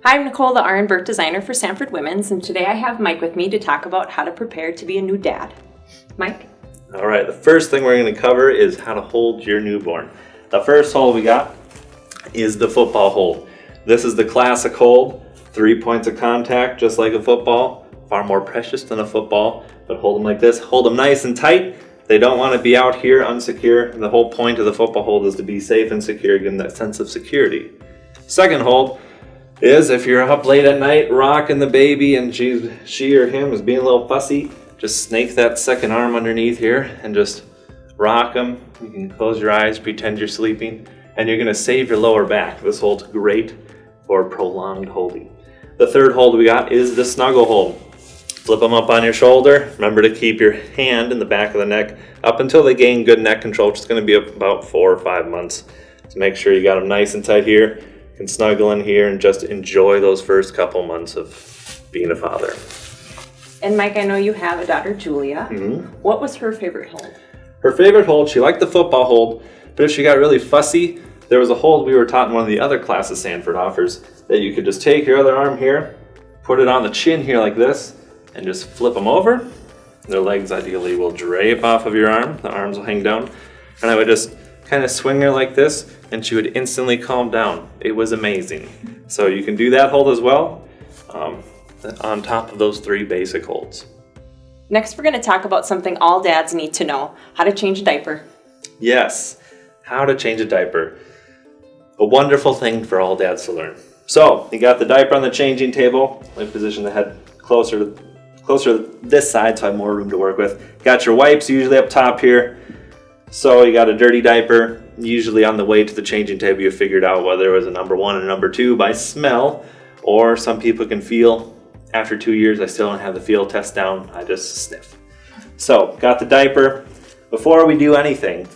Hi, I'm Nicole, the R and Birth designer for Sanford Women's, and today I have Mike with me to talk about how to prepare to be a new dad. Mike? All right, the first thing we're going to cover is how to hold your newborn. The first hold we got is the football hold. This is the classic hold, 3 points of contact, just like a football, far more precious than a football, but hold them like this, hold them nice and tight. They don't want to be out here unsecure. The whole point of the football hold is to be safe and secure, getting that sense of security. Second hold is if you're up late at night rocking the baby and she or him is being a little fussy, just snake that second arm underneath here and just rock them. You can close your eyes, pretend you're sleeping, and you're going to save your lower back. This hold's great for prolonged holding. The third hold we got is the snuggle hold. Flip them up on your shoulder. Remember to keep your hand in the back of the neck up until they gain good neck control, which is going to be about 4 or 5 months. So make sure you got them nice and tight here. You can snuggle in here and just enjoy those first couple months of being a father. And Mike, I know you have a daughter, Julia. Mm-hmm. What was her favorite hold? Her favorite hold, she liked the football hold, but if she got really fussy, there was a hold we were taught in one of the other classes Sanford offers that you could just take your other arm here, put it on the chin here like this, and just flip them over. Their legs ideally will drape off of your arm. The arms will hang down. And I would just kind of swing her like this, and she would instantly calm down. It was amazing. So you can do that hold as well, on top of those 3 basic holds. Next, we're going to talk about something all dads need to know: how to change a diaper. Yes, how to change a diaper. A wonderful thing for all dads to learn. So, you got the diaper on the changing table. Let me position the head closer to this side so I have more room to work with. Got your wipes usually up top here. So you got a dirty diaper. Usually on the way to the changing table you figured out whether it was a number 1 and a number 2 by smell, or some people can feel. After 2 years I still don't have the feel test down, I just sniff. So, got the diaper. Before we do anything,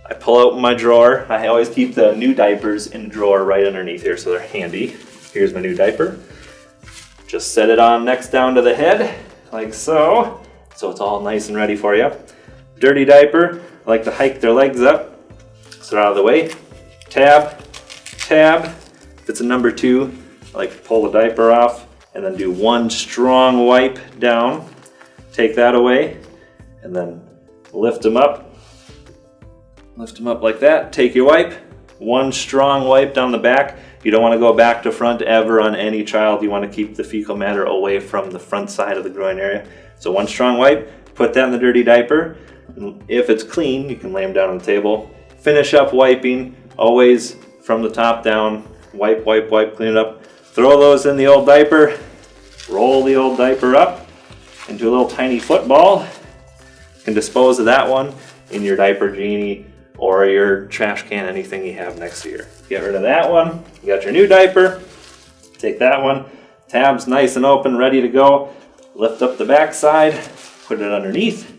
I pull out my drawer. I always keep the new diapers in a drawer right underneath here so they're handy. Here's my new diaper. Just set it on next down to the head, like so. So it's all nice and ready for you. Dirty diaper, I like to hike their legs up, so they're out of the way. Tab, tab. If it's a number 2, I like to pull the diaper off and then do 1 strong wipe down. Take that away and then lift them up. Lift them up like that. Take your wipe. 1 strong wipe down the back. You don't want to go back to front ever on any child. You want to keep the fecal matter away from the front side of the groin area. So 1 strong wipe. Put that in the dirty diaper. If it's clean, you can lay them down on the table. Finish up wiping, always from the top down. Wipe, wipe, wipe, clean it up. Throw those in the old diaper. Roll the old diaper up into a little tiny football. You can dispose of that one in your diaper genie or your trash can, anything you have next to you. Get rid of that one. You got your new diaper. Take that one. Tabs nice and open, ready to go. Lift up the back side, put it underneath.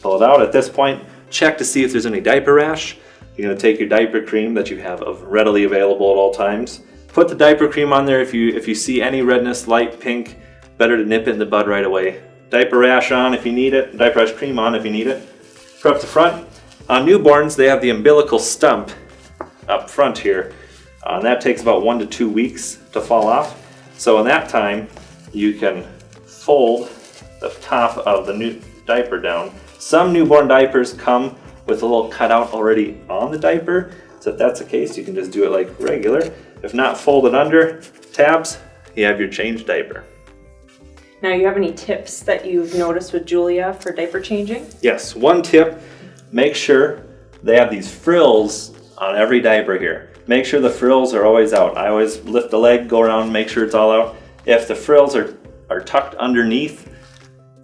Pull it out. At this point, check to see if there's any diaper rash. You're going to take your diaper cream that you have readily available at all times. Put the diaper cream on there. If you see any redness, light pink, better to nip it in the bud right away. Diaper rash on if you need it. Diaper rash cream on if you need it. Up the front. On newborns, they have the umbilical stump up front here. And that takes about 1 to 2 weeks to fall off. So in that time, you can fold the top of the new diaper down. Some newborn diapers come with a little cutout already on the diaper. So if that's the case, you can just do it like regular. If not, fold it under, tabs, you have your changed diaper. Now, you have any tips that you've noticed with Julia for diaper changing? Yes, 1 tip, make sure they have these frills on every diaper here. Make sure the frills are always out. I always lift the leg, go around, make sure it's all out. If the frills are tucked underneath,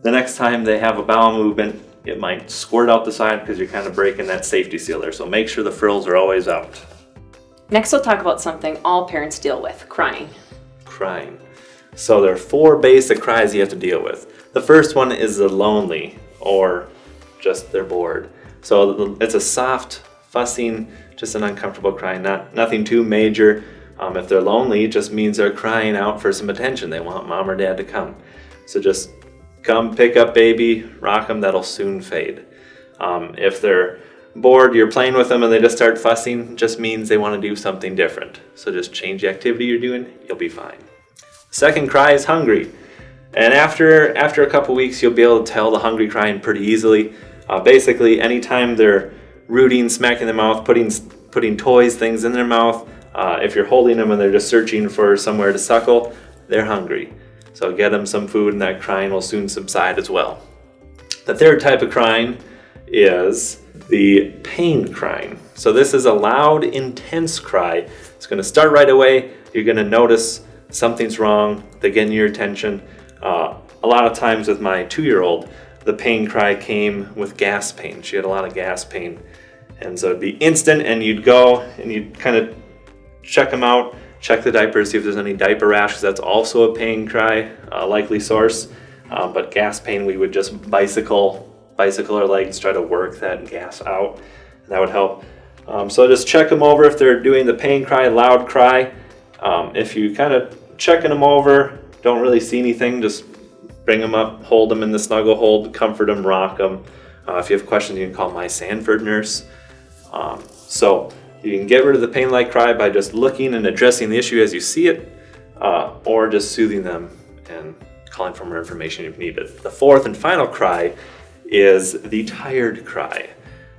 the next time they have a bowel movement, it might squirt out the side because you're kind of breaking that safety seal there. So make sure the frills are always out. Next, we'll talk about something all parents deal with: crying. Crying. So there are 4 basic cries you have to deal with. The first one is the lonely, or just they're bored. So it's a soft, fussing, just an uncomfortable cry, nothing too major. If they're lonely, it just means they're crying out for some attention. They want mom or dad to come. So just come pick up baby, rock them, that'll soon fade. If they're bored, you're playing with them and they just start fussing, just means they want to do something different. So just change the activity you're doing, you'll be fine. Second cry is hungry. And after a couple weeks, you'll be able to tell the hungry crying pretty easily. Basically, anytime they're rooting, smacking their mouth, putting toys, things in their mouth, if you're holding them and they're just searching for somewhere to suckle, they're hungry. So get them some food and that crying will soon subside as well. The third type of crying is the pain crying. So this is a loud, intense cry. It's going to start right away. You're going to notice something's wrong. They're getting your attention. A lot of times with my 2-year-old, the pain cry came with gas pain. She had a lot of gas pain. And so it'd be instant, and you'd go and you'd kind of check them out, check the diaper, see if there's any diaper rash, because that's also a pain cry, likely source. But gas pain, we would just bicycle our legs, try to work that gas out, and that would help. So just check them over if they're doing the pain cry, loud cry. If you kind of checking them over, don't really see anything, just bring them up, hold them in the snuggle hold, comfort them, rock them. If you have questions, you can call my Sanford nurse. So you can get rid of the pain-like cry by just looking and addressing the issue as you see it, or just soothing them and calling for more information if needed. The fourth and final cry is the tired cry.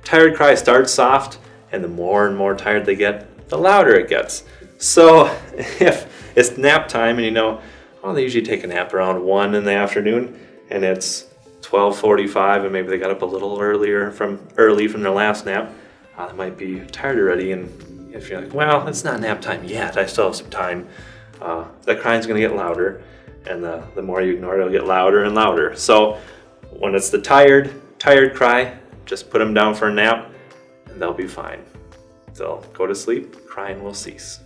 Tired cry starts soft, and the more and more tired they get, the louder it gets. So if it's nap time and they usually take a nap around 1 in the afternoon, and it's 12:45 and maybe they got up a little early from their last nap, they might be tired already. And if you're like, well, it's not nap time yet, I still have some time, that crying's going to get louder, and the more you ignore it, it'll get louder and louder. So when it's the tired cry, just put them down for a nap and they'll be fine. They'll go to sleep, crying will cease.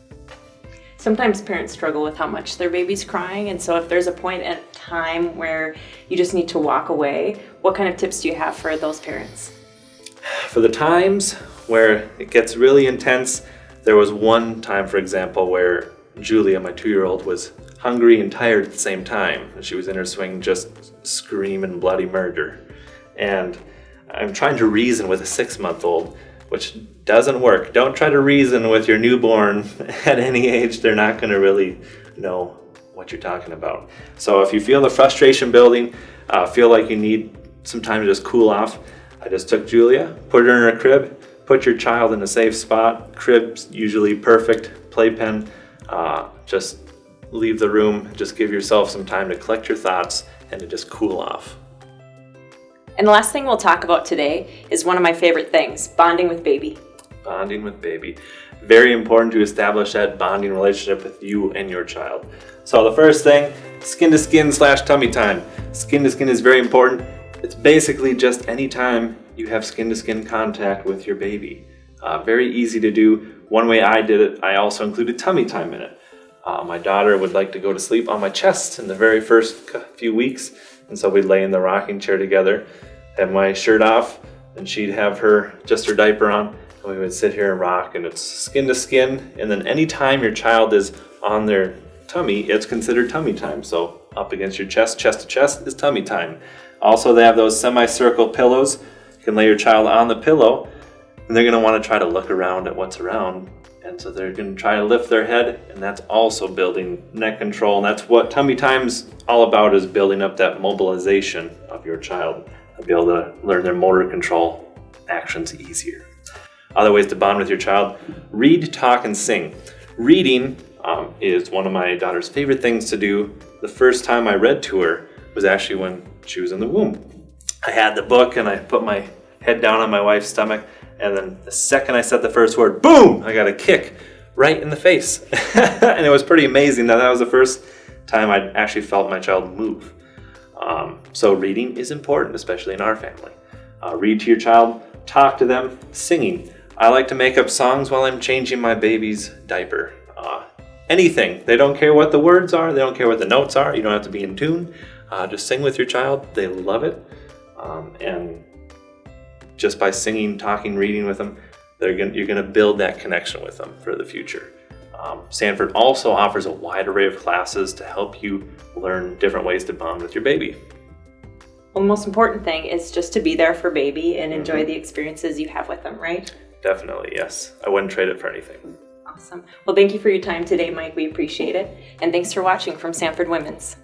Sometimes parents struggle with how much their baby's crying, and so if there's a point at time where you just need to walk away, what kind of tips do you have for those parents? For the times where it gets really intense, there was one time, for example, where Julia, my 2-year-old, was hungry and tired at the same time. She was in her swing just screaming bloody murder. And I'm trying to reason with a 6-month-old, which doesn't work. Don't try to reason with your newborn at any age. They're not going to really know what you're talking about. So if you feel the frustration building, feel like you need some time to just cool off, I just took Julia, put her in her crib, put your child in a safe spot. Crib's usually perfect, playpen. Just leave the room, just give yourself some time to collect your thoughts and to just cool off. And the last thing we'll talk about today is one of my favorite things, bonding with baby. Bonding with baby. Very important to establish that bonding relationship with you and your child. So the first thing, skin to skin / tummy time. Skin to skin is very important. It's basically just any time you have skin to skin contact with your baby. Very easy to do. One way I did it, I also included tummy time in it. My daughter would like to go to sleep on my chest in the very first few weeks, and so we'd lay in the rocking chair together, have my shirt off, and she'd have her diaper on, and we would sit here and rock, and it's skin to skin. And then anytime your child is on their tummy, it's considered tummy time. So up against your chest to chest is tummy time. Also, they have those semicircle pillows. You can lay your child on the pillow, and they're going to want to try to look around at what's around. And so they're going to try to lift their head, and that's also building neck control. And that's what tummy time's all about, is building up that mobilization of your child. They'll be able to learn their motor control actions easier. Other ways to bond with your child: read, talk, and sing. Reading is one of my daughter's favorite things to do. The first time I read to her was actually when she was in the womb. I had the book and I put my head down on my wife's stomach, and then the second I said the first word, boom, I got a kick right in the face. And it was pretty amazing that was the first time I actually felt my child move. So reading is important, especially in our family. Read to your child, talk to them. Singing. I like to make up songs while I'm changing my baby's diaper. Anything. They don't care what the words are. They don't care what the notes are. You don't have to be in tune. Just sing with your child. They love it. And just by singing, talking, reading with them, you're going to build that connection with them for the future. Sanford also offers a wide array of classes to help you learn different ways to bond with your baby. Well, the most important thing is just to be there for baby and enjoy the experiences you have with them, right? Definitely, yes. I wouldn't trade it for anything. Awesome. Well, thank you for your time today, Mike. We appreciate it. And thanks for watching from Sanford Women's.